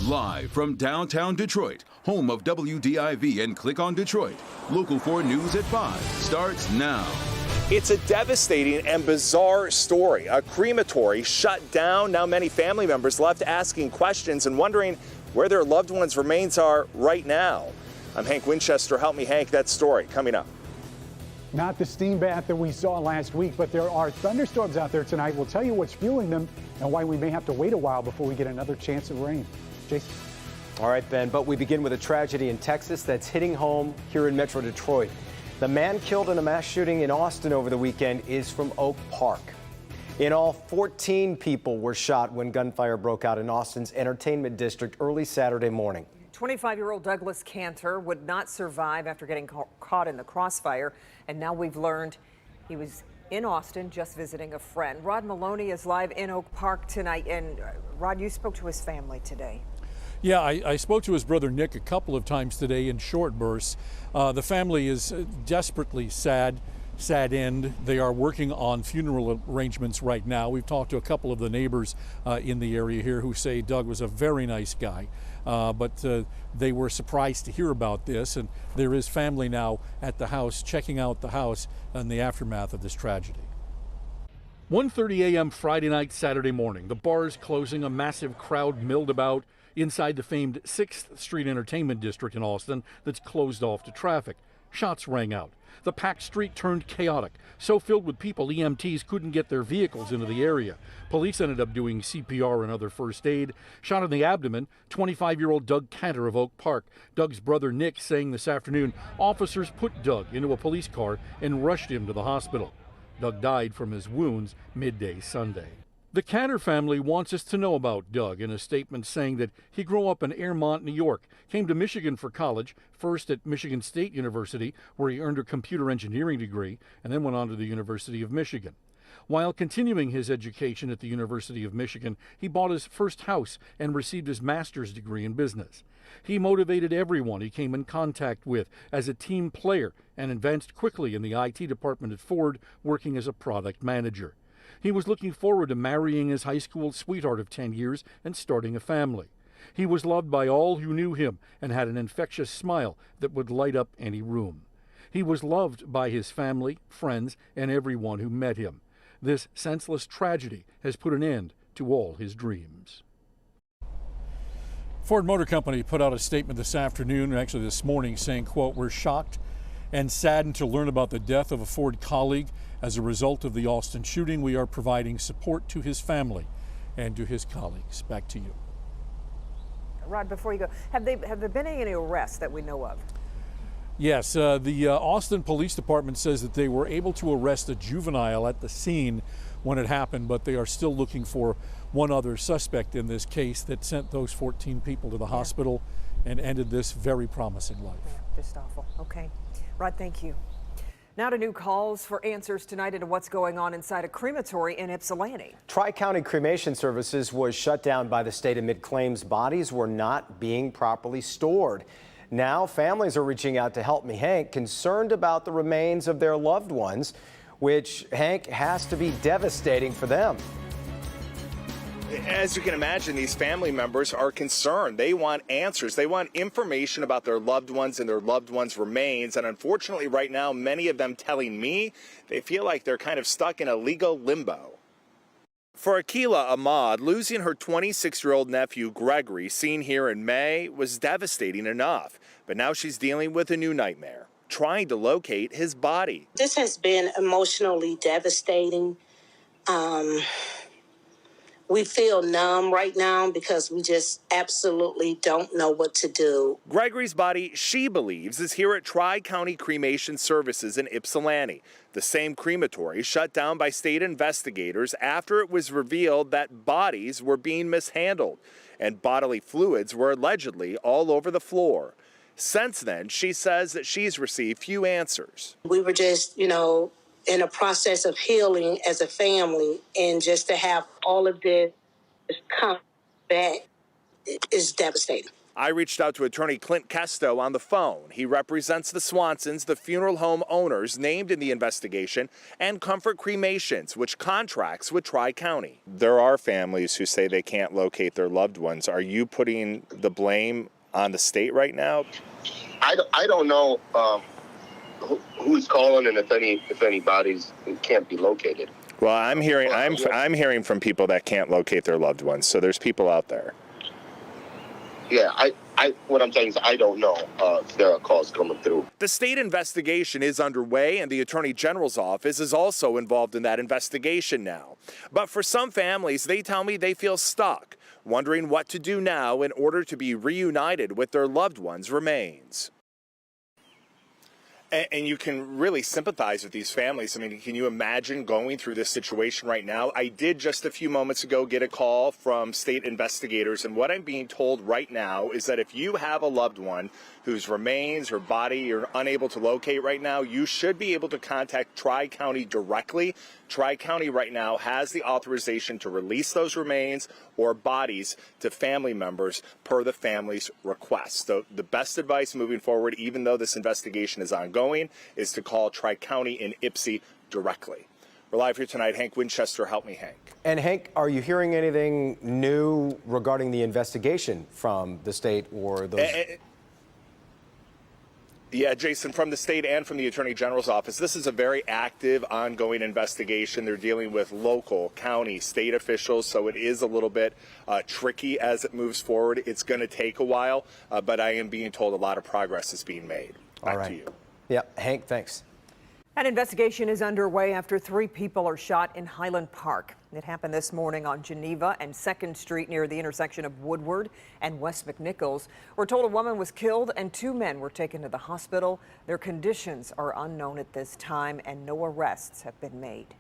Live from downtown Detroit, home of WDIV and Click on Detroit, Local 4 News at 5 starts now. It's a devastating and bizarre story. A crematory shut down. Now many family members left asking questions and wondering where their loved ones' remains are right now. I'm Hank Winchester. Help me, Hank. That story coming up. Not the steam bath that we saw last week, but there are thunderstorms out there tonight. We'll tell you what's fueling them and why we may have to wait a while before we get another chance of rain. Jason. All right, Ben, but we begin with a tragedy in Texas that's hitting home here in Metro Detroit. The man killed in a mass shooting in Austin over the weekend is from Oak Park. In all, 14 people were shot when gunfire broke out in Austin's entertainment district early Saturday morning. 25-year-old Douglas Cantor would not survive after getting caught in the crossfire, and now we've learned he was in Austin just visiting a friend. Rod Maloney is live in Oak Park tonight, and Rod, you spoke to his family today. Yeah, I spoke to his brother Nick a couple of times today in short bursts. The family is desperately saddened. They are working on funeral arrangements right now. We've talked to a couple of the neighbors in the area here who say Doug was a very nice guy. But they were surprised to hear about this, and there is family now at the house checking out the house in the aftermath of this tragedy. 1:30 a.m. Friday night, Saturday morning. The bars closing, a massive crowd milled about inside the famed 6th Street Entertainment District in Austin that's closed off to traffic. Shots rang out. The packed street turned chaotic, so filled with people EMTs couldn't get their vehicles into the area. Police ended up doing CPR and other first aid. Shot in the abdomen, 25-year-old Doug Cantor of Oak Park. Doug's brother Nick saying this afternoon officers put Doug into a police car and rushed him to the hospital. Doug died from his wounds midday Sunday. The Cantor family wants us to know about Doug in a statement saying that he grew up in Airmont, New York, came to Michigan for college, first at Michigan State University, where he earned a computer engineering degree, and then went on to the University of Michigan. While continuing his education at the University of Michigan, he bought his first house and received his master's degree in business. He motivated everyone he came in contact with as a team player and advanced quickly in the IT department at Ford, working as a product manager. He was looking forward to marrying his high school sweetheart of 10 years and starting a family. He was loved by all who knew him and had an infectious smile that would light up any room. He was loved by his family, friends, and everyone who met him. This senseless tragedy has put an end to all his dreams. Ford Motor Company put out a statement this afternoon, actually this morning, saying, quote, "We're shocked and saddened to learn about the death of a Ford colleague. As a result of the Austin shooting, we are providing support to his family and to his colleagues." Back to you. Rod, before you go, have there been any arrests that we know of? Yes, the Austin Police Department says that they were able to arrest a juvenile at the scene when it happened, but they are still looking for one other suspect in this case that sent those 14 people to the hospital and ended this very promising life. Yeah, just awful. Okay. Rod, thank you. Now to new calls for answers tonight into what's going on inside a crematory in Ypsilanti. Tri-County Cremation Services was shut down by the state amid claims bodies were not being properly stored. Now families are reaching out to Help Me Hank, concerned about the remains of their loved ones, which, Hank, has to be devastating for them. As you can imagine, these family members are concerned. They want answers. They want information about their loved ones and their loved ones' remains. And unfortunately, right now, many of them telling me they feel like they're kind of stuck in a legal limbo. For Akila Ahmad, losing her 26-year-old nephew, Gregory, seen here in May, was devastating enough. But now she's dealing with a new nightmare, trying to locate his body. This has been emotionally devastating. We feel numb right now because we just absolutely don't know what to do. Gregory's body, she believes, is here at Tri-County Cremation Services in Ypsilanti. The same crematory shut down by state investigators after it was revealed that bodies were being mishandled and bodily fluids were allegedly all over the floor. Since then, she says that she's received few answers. We were just, in a process of healing as a family, and just to have all of this come back is devastating. I reached out to attorney Clint Kesto on the phone. He represents the Swansons, the funeral home owners named in the investigation, and Comfort Cremations, which contracts with Tri-County. There are families who say they can't locate their loved ones. Are you putting the blame on the state right now? I don't know who's calling and if any bodies can't be located. Well, I'm hearing from people that can't locate their loved ones. So there's people out there. Yeah, what I'm saying is I don't know if there are calls coming through. The state investigation is underway, and the Attorney General's office is also involved in that investigation now. But for some families, they tell me they feel stuck, wondering what to do now in order to be reunited with their loved ones' remains. And you can really sympathize with these families. I mean, can you imagine going through this situation right now? I did just a few moments ago get a call from state investigators, and what I'm being told right now is that if you have a loved one whose remains or body you're unable to locate right now, you should be able to contact Tri-County directly. Tri-County right now has the authorization to release those remains or bodies to family members per the family's request. So the best advice moving forward, even though this investigation is ongoing, is to call Tri-County in Ypsi directly. We're live here tonight. Hank Winchester, help me, Hank. And Hank, are you hearing anything new regarding the investigation from the state or those? Yeah, Jason, from the state and from the Attorney General's office, this is a very active, ongoing investigation. They're dealing with local, county, state officials, so it is a little bit tricky as it moves forward. It's going to take a while, but I am being told a lot of progress is being made. Back to you. Yeah, Hank, thanks. An investigation is underway after 3 people are shot in Highland Park. It happened this morning on Geneva and 2nd Street near the intersection of Woodward and West McNichols. We're told a woman was killed and 2 men were taken to the hospital. Their conditions are unknown at this time and no arrests have been made.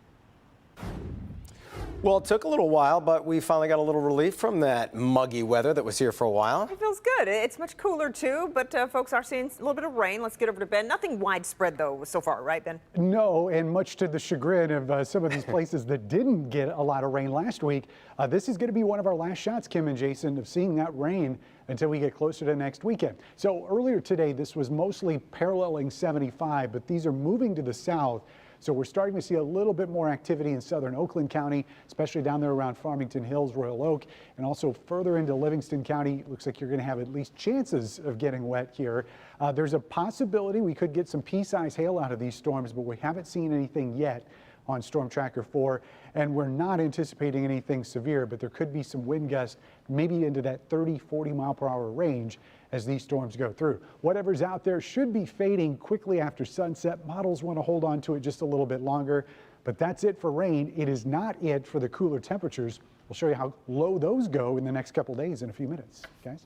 Well, it took a little while, but we finally got a little relief from that muggy weather that was here for a while. It feels good. It's much cooler, too, but folks are seeing a little bit of rain. Let's get over to Ben. Nothing widespread, though, so far, right, Ben? No, and much to the chagrin of some of these places that didn't get a lot of rain last week. This is going to be one of our last shots, Kim and Jason, of seeing that rain until we get closer to next weekend. So earlier today, this was mostly paralleling 75, but these are moving to the south. So we're starting to see a little bit more activity in southern Oakland County, especially down there around Farmington Hills, Royal Oak, and also further into Livingston County. Looks like you're going to have at least chances of getting wet here. There's a possibility we could get some pea-sized hail out of these storms, but we haven't seen anything yet on Storm Tracker 4, and we're not anticipating anything severe, but there could be some wind gusts, maybe into that 30-40 mile per hour range as these storms go through. Whatever's out there should be fading quickly after sunset. Models want to hold on to it just a little bit longer, but that's it for rain. It is not it for the cooler temperatures. We'll show you how low those go in the next couple days in a few minutes, guys.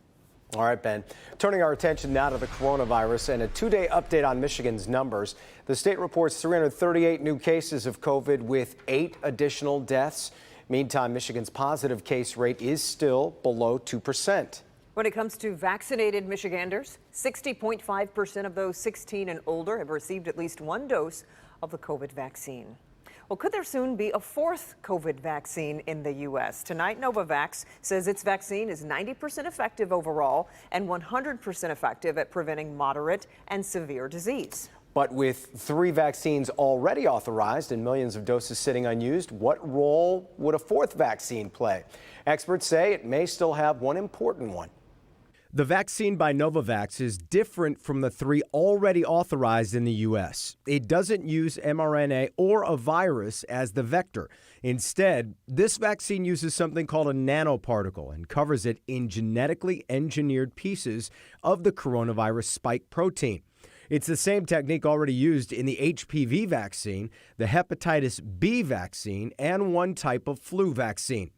All right, Ben. Turning our attention now to the coronavirus and a 2-day update on Michigan's numbers. The state reports 338 new cases of COVID with 8 additional deaths. Meantime, Michigan's positive case rate is still below 2%. When it comes to vaccinated Michiganders, 60.5% of those 16 and older have received at least 1 dose of the COVID vaccine. Well, could there soon be a 4th COVID vaccine in the U.S.? Tonight, Novavax says its vaccine is 90% effective overall and 100% effective at preventing moderate and severe disease. But with 3 vaccines already authorized and millions of doses sitting unused, what role would a 4th vaccine play? Experts say it may still have one important one. The vaccine by Novavax is different from the 3 already authorized in the U.S. It doesn't use mRNA or a virus as the vector. Instead, this vaccine uses something called a nanoparticle and covers it in genetically engineered pieces of the coronavirus spike protein. It's the same technique already used in the HPV vaccine, the hepatitis B vaccine, and one type of flu vaccine.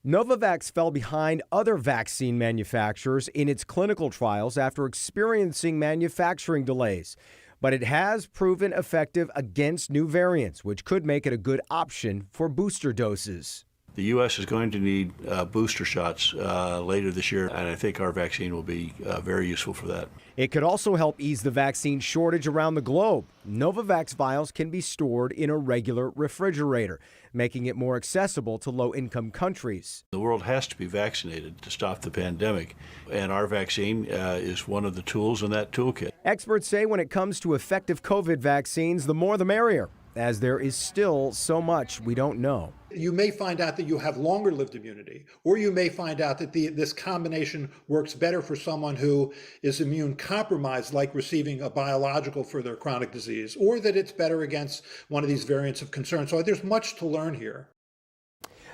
Novavax fell behind other vaccine manufacturers in its clinical trials after experiencing manufacturing delays. But it has proven effective against new variants, which could make it a good option for booster doses. The U.S. is going to need booster shots later this year, and I think our vaccine will be very useful for that. It could also help ease the vaccine shortage around the globe. Novavax vials can be stored in a regular refrigerator, making it more accessible to low-income countries. The world has to be vaccinated to stop the pandemic, and our vaccine is one of the tools in that toolkit. Experts say when it comes to effective COVID vaccines, the more the merrier, as there is still so much we don't know. You may find out that you have longer lived immunity, or you may find out that this combination works better for someone who is immune compromised, like receiving a biological for their chronic disease, or that it's better against one of these variants of concern. So there's much to learn here.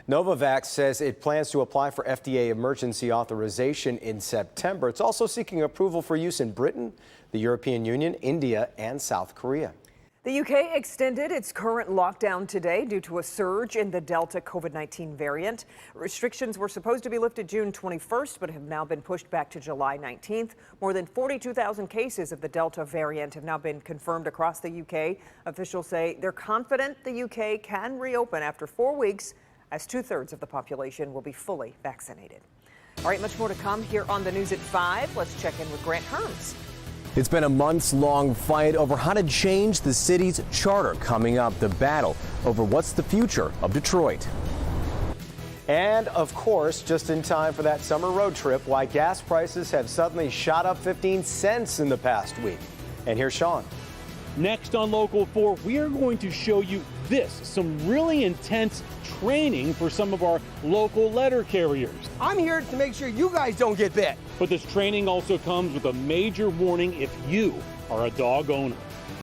Novavax says it plans to apply for FDA emergency authorization in September. It's also seeking approval for use in Britain, the European Union, India, and South Korea. The UK extended its current lockdown today due to a surge in the Delta COVID-19 variant. Restrictions were supposed to be lifted June 21st, but have now been pushed back to July 19th. More than 42,000 cases of the Delta variant have now been confirmed across the UK. Officials say they're confident the UK can reopen after 4 weeks, as 2/3 of the population will be fully vaccinated. All right, much more to come here on the News at 5. Let's check in with Grant Herms. It's been a months-long fight over how to change the city's charter. Coming up, the battle over what's the future of Detroit. And, of course, just in time for that summer road trip, why gas prices have suddenly shot up 15 cents in the past week. And here's Sean. Next on Local 4, we are going to show you some really intense training for some of our local letter carriers. I'm here to make sure you guys don't get bit. But this training also comes with a major warning if you are a dog owner.